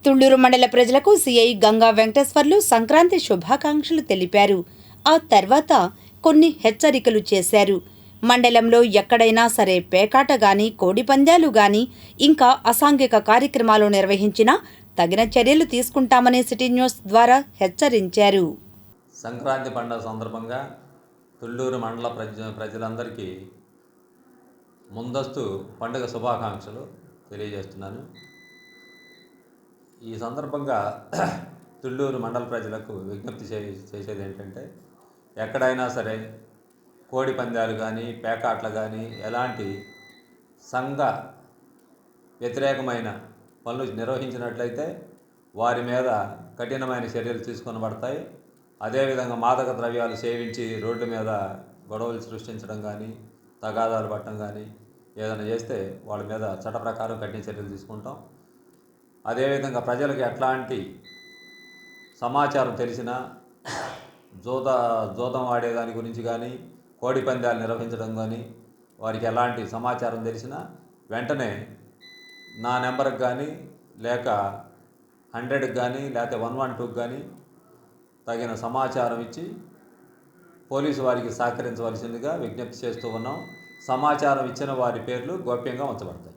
తుళ్లూరు మండల ప్రజలకు సిఐ గంగా వెంకటేశ్వర్లు సంక్రాంతి శుభాకాంక్షలు తెలిపారు. ఆ తర్వాత కొన్ని హెచ్చరికలు చేశారు. మండలంలో ఎక్కడైనా సరే పేకాట గాని, కోడిపందాలు గాని, ఇంకా అసాంఘిక కార్యక్రమాలు నిర్వహించినా తగిన చర్యలు తీసుకుంటామని సిటీ న్యూస్ ద్వారా హెచ్చరించారు. సంక్రాంతి పండుగ సందర్భంగా తుళ్లూరు మండల ప్రజలందరికీ ముందస్తు పండుగ శుభాకాంక్షలు తెలియజేస్తున్నాను. ఈ సందర్భంగా తుళ్లూరు మండల ప్రజలకు విజ్ఞప్తి చేసేది ఏంటంటే, ఎక్కడైనా సరే కోడి పందాలు కానీ, పేకాట్లు కానీ, ఎలాంటి సంఘ వ్యతిరేకమైన పనులు నిర్వహించినట్లయితే వారి మీద కఠినమైన చర్యలు తీసుకొనబడతాయి. అదేవిధంగా మాదక ద్రవ్యాలు సేవించి రోడ్డు మీద గొడవలు సృష్టించడం కానీ, తగాదాలు పట్టడం కానీ ఏదైనా చేస్తే వాళ్ళ మీద చట్ట ప్రకారం కఠిన చర్యలు తీసుకుంటాం. అదేవిధంగా ఎట్లాంటి సమాచారం తెలిసినా జూదం ఆడేదాని గురించి కానీ, కోడి పందాలు నిర్వహించడం కానీ, వారికి ఎలాంటి సమాచారం తెలిసినా వెంటనే నా నెంబర్కి కానీ, లేక 100కి కానీ, లేకపోతే 112కి కానీ తగిన సమాచారం ఇచ్చి పోలీసు వారికి సహకరించవలసిందిగా విజ్ఞప్తి చేస్తూ ఉన్నాం. సమాచారం ఇచ్చిన వారి పేర్లు గోప్యంగా ఉంచబడతాయి.